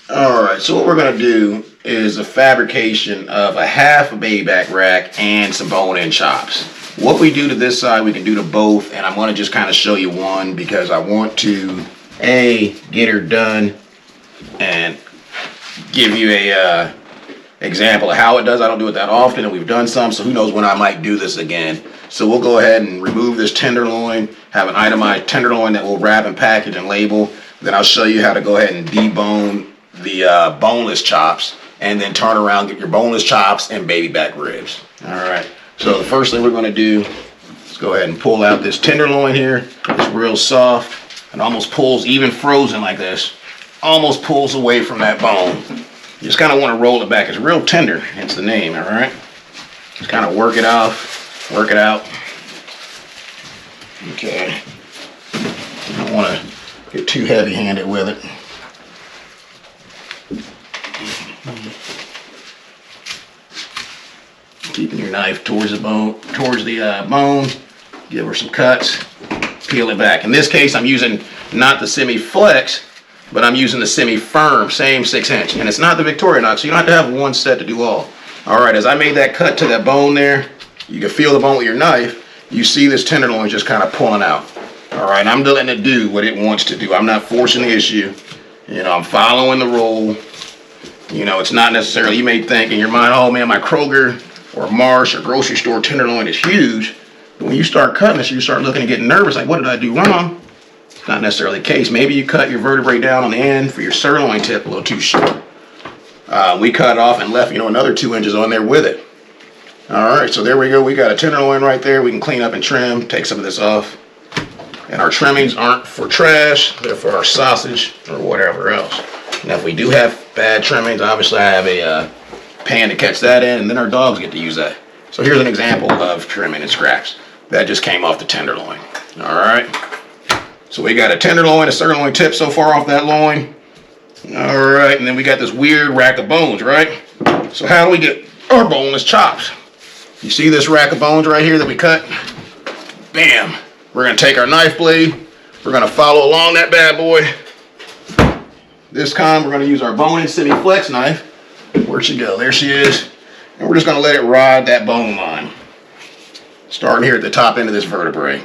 Alright, so what we're going to do is a fabrication of a half a baby back rack and some bone-in chops. What we do to this side, we can do to both, and I'm going to just kind of show you one because I want to, get her done and give you a example of how it does. I don't do it that often, and we've done some, so who knows when I might do this again. So we'll go ahead and remove this tenderloin, have an itemized tenderloin that we'll wrap and package and label. Then I'll show you how to go ahead and debone the boneless chops, and then turn around, get your boneless chops and baby back ribs. Alright, so the first thing we're going to do is go ahead and pull out this tenderloin here. It's real soft and almost pulls, even frozen like this, almost pulls away from that bone. You just kind of want to roll it back. It's real tender, hence the name. Alright, just kind of work it off, work it out. Okay, you don't want to get too heavy handed with it. Keeping your knife towards the bone, give her some cuts, peel it back. In this case, I'm using not the semi-flex, but I'm using the semi-firm, same 6-inch. And it's not the Victorinox, so you don't have to have one set to do all. Alright, as I made that cut to that bone there, you can feel the bone with your knife. You see this tenderloin just kind of pulling out. Alright, I'm letting it do what it wants to do. I'm not forcing the issue. You know, I'm following the rule. You know, it's not necessarily, you may think in your mind, oh man, my Kroger or Marsh or grocery store tenderloin is huge. But when you start cutting this, you start looking and getting nervous, like, what did I do wrong? It's not necessarily the case. Maybe you cut your vertebrae down on the end for your sirloin tip a little too short. We cut it off and left, another 2 inches on there with it. Alright, so there we go. We got a tenderloin right there. We can clean up and trim, take some of this off. And our trimmings aren't for trash, they're for our sausage or whatever else. Now if we do have bad trimmings, obviously I have a pan to catch that in, and then our dogs get to use that. So here's an example of trimming and scraps. That just came off the tenderloin. Alright. So we got a tenderloin, a sirloin tip so far off that loin. Alright, and then we got this weird rack of bones, right? So how do we get our boneless chops? You see this rack of bones right here that we cut? Bam! We're going to take our knife blade. We're going to follow along that bad boy. This time we're going to use our bone-in semi-flex knife. Where'd she go? There she is. And we're just going to let it ride that bone line. Starting here at the top end of this vertebrae.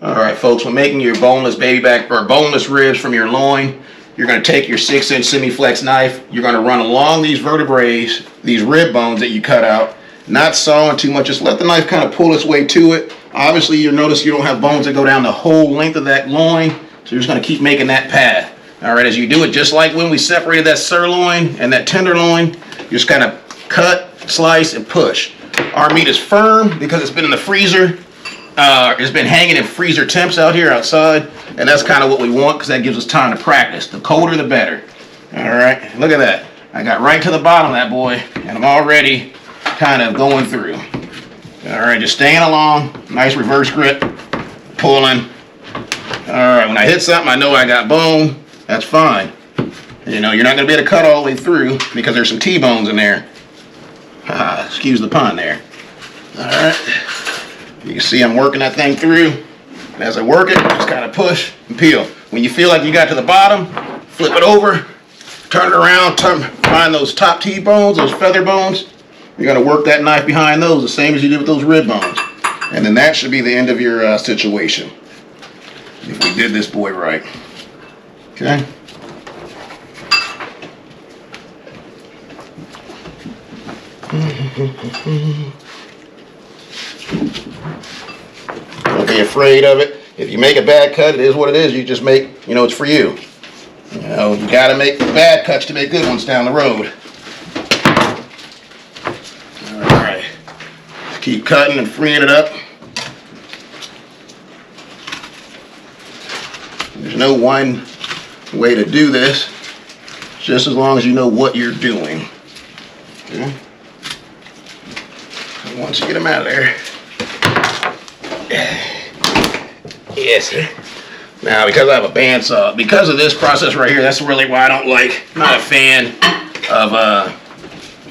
Alright folks, when making your boneless baby back or boneless ribs from your loin, you're going to take your 6-inch semi-flex knife. You're going to run along these vertebrae, these rib bones that you cut out. Not sawing too much, just let the knife kind of pull its way to it. Obviously you'll notice you don't have bones that go down the whole length of that loin, so you're just going to keep making that path. Alright, as you do it, just like when we separated that sirloin and that tenderloin, you just kind of cut, slice, and push. Our meat is firm because it's been in the freezer. It's been hanging in freezer temps out here outside, and that's kind of what we want because that gives us time to practice. The colder the better. Alright, look at that. I got right to the bottom of that boy, and I'm already kind of going through. Alright, just staying along, nice reverse grip, pulling. Alright, when I hit something, I know I got bone. That's fine. You're not going to be able to cut all the way through because there's some T-bones in there. Excuse the pun there. Alright, you can see I'm working that thing through. And as I work it, just kind of push and peel. When you feel like you got to the bottom, flip it over, turn it around, find those top T-bones, those feather bones. You're going to work that knife behind those the same as you did with those rib bones. And then that should be the end of your situation. If we did this boy right. Okay. Don't be afraid of it. If you make a bad cut, it is what it is. You just make, it's for you. You got to make bad cuts to make good ones down the road. Alright. Keep cutting and freeing it up. There's no one way to do this, just as long as you know what you're doing. Okay? And once you get them out of there. Yes, sir. Now, because I have a bandsaw, because of this process right here, that's really why I don't like, not a fan of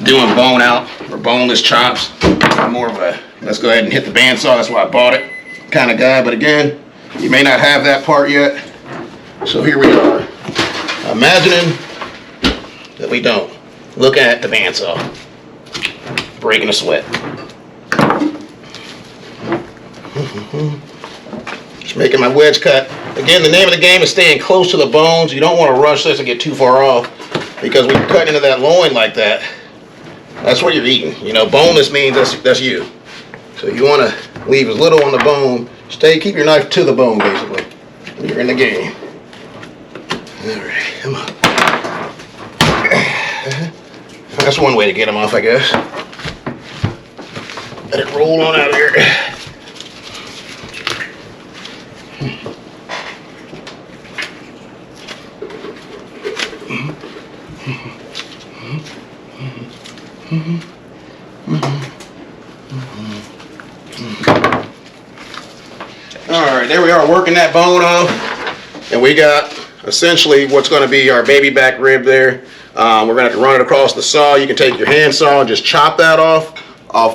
doing bone out or boneless chops. I'm more of a, let's go ahead and hit the bandsaw, that's why I bought it, kind of guy. But again, you may not have that part yet. So here we are. Imagining that we don't. Look at the bandsaw. Breaking a sweat. Just making my wedge cut. Again, the name of the game is staying close to the bones. You don't want to rush this and get too far off, because when you're cutting into that loin like that, that's what you're eating. You know, boneless means that's you. So you want to leave as little on the bone. Keep your knife to the bone, basically, when you're in the game. All right, come on. That's one way to get them off, I guess. Let it roll on out of here. Alright, there we are, working that bone off, and we got essentially what's going to be our baby back rib there. We're going to have to run it across the saw. You can take your hand saw and just chop that off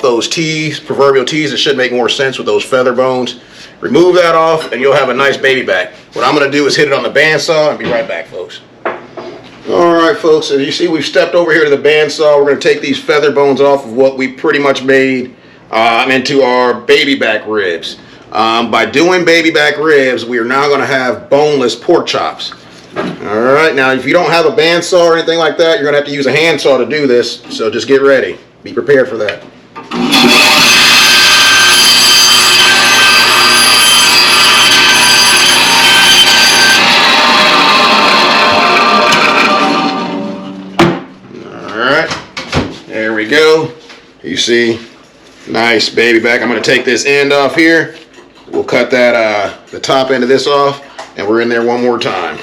those teeth, proverbial teeth. It should make more sense with those feather bones. Remove that off and you'll have a nice baby back. What I'm going to do is hit it on the bandsaw and be right back, folks. Alright folks, so you see we've stepped over here to the bandsaw. We're going to take these feather bones off of what we pretty much made into our baby back ribs. By doing baby back ribs, we are now going to have boneless pork chops. Alright, now if you don't have a bandsaw or anything like that, you're going to have to use a handsaw to do this, so just get ready. Be prepared for that. Alright, there we go. You see, nice baby back. I'm going to take this end off here. We'll cut that the top end of this off, and we're in there one more time.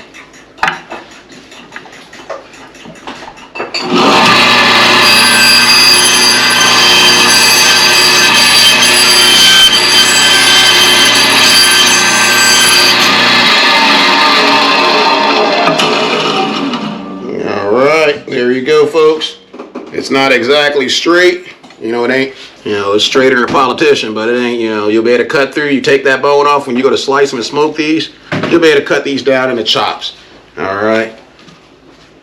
There you go, folks. It's not exactly straight. You know, it ain't, you know, it's straighter than a politician, but it ain't, you know, you'll be able to cut through. You take that bone off when you go to slice them and smoke these, you'll be able to cut these down into chops. All right.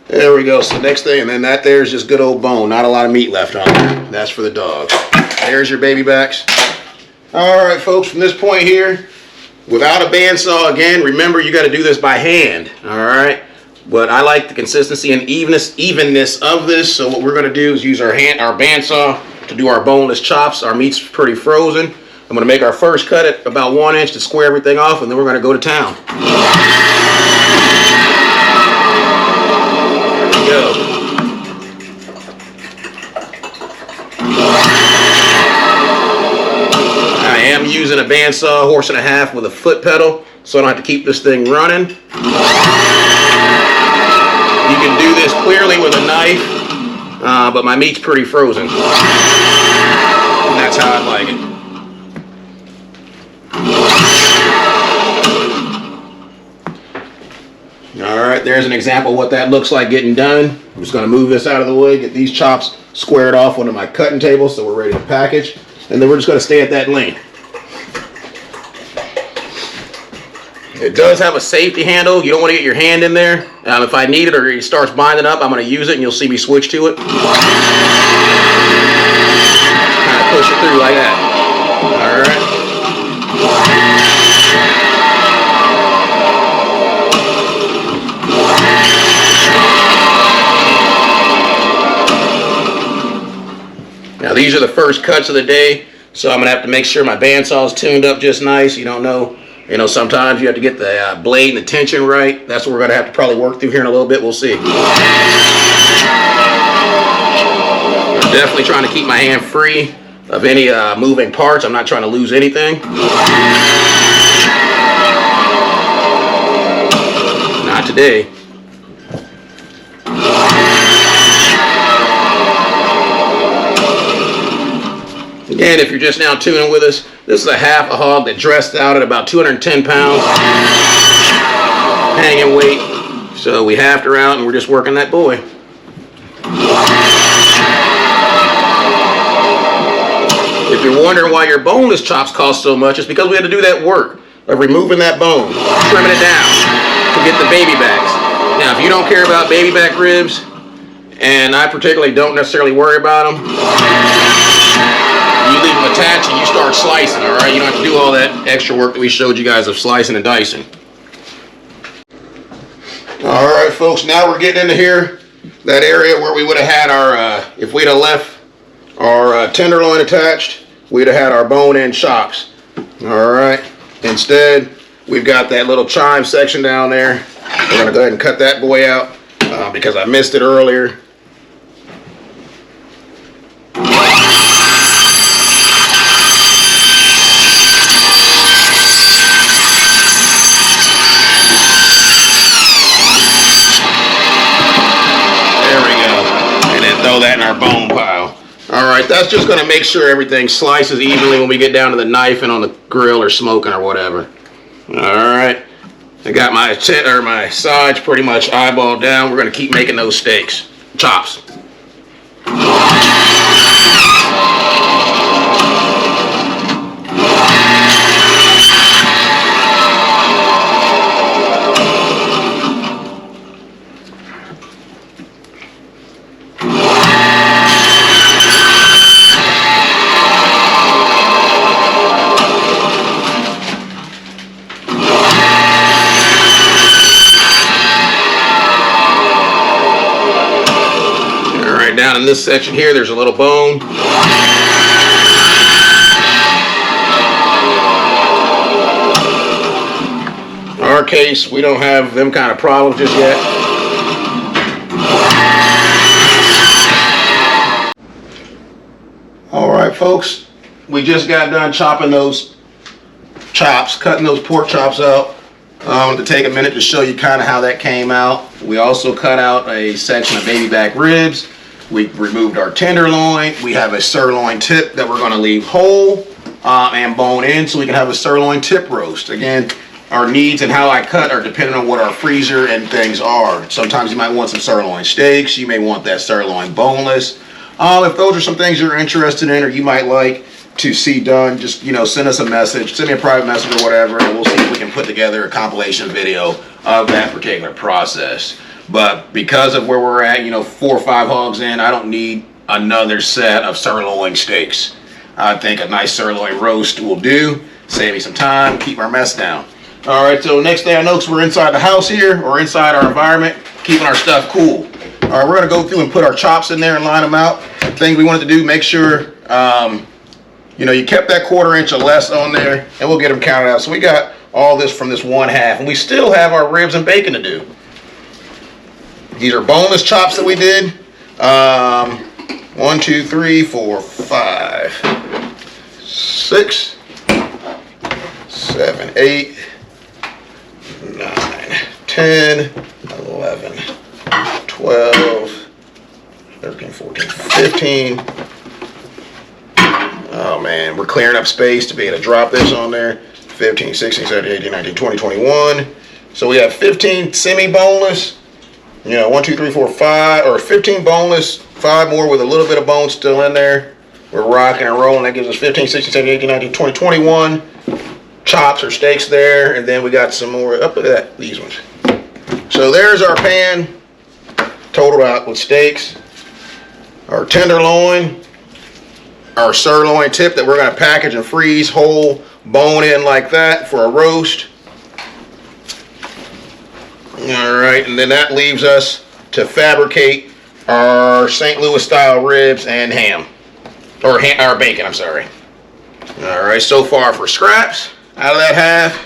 There we go. So next thing, and then that there's just good old bone. Not a lot of meat left on there. That's for the dogs. There's your baby backs. All right, folks, from this point here, without a bandsaw, again, remember you got to do this by hand. All right. But I like the consistency and evenness of this. So what we're going to do is use our bandsaw to do our boneless chops. Our meat's pretty frozen. I'm going to make our first cut at about 1 inch to square everything off, and then we're going to go to town. There we go. I am using a bandsaw 1.5 horse with a foot pedal, so I don't have to keep this thing running. You can do this clearly with a knife, but my meat's pretty frozen. And that's how I like it. Alright, there's an example of what that looks like getting done. I'm just going to move this out of the way, get these chops squared off onto my cutting table so we're ready to package. And then we're just going to stay at that length. It does have a safety handle. You don't want to get your hand in there. If I need it or it starts binding up, I'm going to use it and you'll see me switch to it. Kind of push it through like that. Alright. Now these are the first cuts of the day, so I'm going to have to make sure my bandsaw is tuned up just nice. You don't know. You know, sometimes you have to get the blade and the tension right. That's what we're going to have to probably work through here in a little bit. We'll see. I'm definitely trying to keep my hand free of any moving parts. I'm not trying to lose anything. Not today. Again, if you're just now tuning with us, this is a half a hog that dressed out at about 210 pounds, hanging weight. So we halved her out and we're just working that boy. If you're wondering why your boneless chops cost so much, it's because we had to do that work of removing that bone, trimming it down to get the baby backs. Now, if you don't care about baby back ribs, and I particularly don't necessarily worry about them, you leave them attached and you start slicing, all right? You don't have to do all that extra work that we showed you guys of slicing and dicing. All right, folks, now we're getting into here, that area where we would have had our, if we'd have left our tenderloin attached, we'd have had our bone-in chops. All right, instead, we've got that little chime section down there. We're gonna go ahead and cut that boy out because I missed it earlier. Throw that in our bone pile. All right, that's just gonna make sure everything slices evenly when we get down to the knife and on the grill or smoking or whatever. All right, I got my sides pretty much eyeballed down. We're gonna keep making those steaks, chops. Down in this section here, there's a little bone. In our case, we don't have them kind of problems just yet. All right, folks, we just got done chopping those chops, cutting those pork chops out. To take a minute to show you kind of how that came out. We also cut out a section of baby back ribs. We removed our tenderloin. We have a sirloin tip that we're going to leave whole and bone in so we can have a sirloin tip roast. Again, our needs and how I cut are dependent on what our freezer and things are. Sometimes you might want some sirloin steaks. You may want that sirloin boneless. If those are some things you're interested in or you might like to see done, just send us a message, send me a private message or whatever, and we'll see if we can put together a compilation video of that particular process. But because of where we're at, 4 or 5 hogs in, I don't need another set of sirloin steaks. I think a nice sirloin roast will do. Save me some time, keep our mess down. All right, so next thing I know, we're inside the house here, or inside our environment, keeping our stuff cool. All right, we're gonna go through and put our chops in there and line them out. Thing we wanted to do, make sure, you kept that 1/4 inch or less on there, and we'll get them counted out. So we got all this from this 1/2, and we still have our ribs and bacon to do. These are boneless chops that we did. 1, 2, 3, 4, 5, 6, 7, 8, 9, 10, 11, 12, 13, 14, 15. Oh man, we're clearing up space to be able to drop this on there. 15, 16, 17, 18, 19, 20, 21. So we have 15 semi-boneless. 1, 2, 3, 4, 5, or 15 boneless, 5 more with a little bit of bone still in there. We're rocking and rolling. That gives us 15, 16, 17, 18, 19, 20, 21 chops or steaks there. And then we got some more, up at that, these ones. So there's our pan, totaled out with steaks, our tenderloin, our sirloin tip that we're going to package and freeze whole, bone in like that for a roast. All right, and then that leaves us to fabricate our St. Louis style ribs and ham, or bacon, I'm sorry. All right, so far for scraps, out of that half,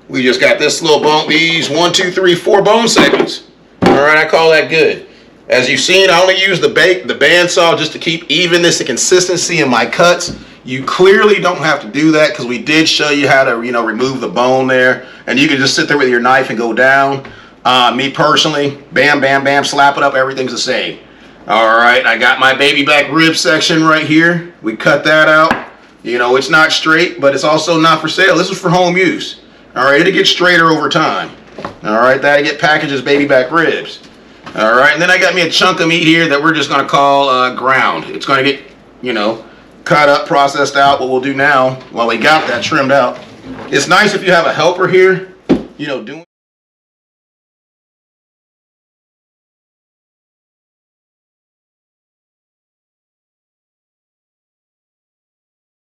we just got this little bone, these 1, 2, 3, 4 bone segments. All right, I call that good. As you've seen, I only use the bandsaw just to keep evenness and consistency in my cuts. You clearly don't have to do that because we did show you how to, remove the bone there, and you can just sit there with your knife and go down. Me personally, bam, bam, bam, slap it up, everything's the same. All right, I got my baby back rib section right here. We cut that out. It's not straight, but it's also not for sale. This is for home use. All right, it'll get straighter over time. All right, that'll get packaged as baby back ribs. All right, and then I got me a chunk of meat here that we're just gonna call ground. It's gonna get, cut up, processed out. What we'll do now, while we got that trimmed out, it's nice if you have a helper here, doing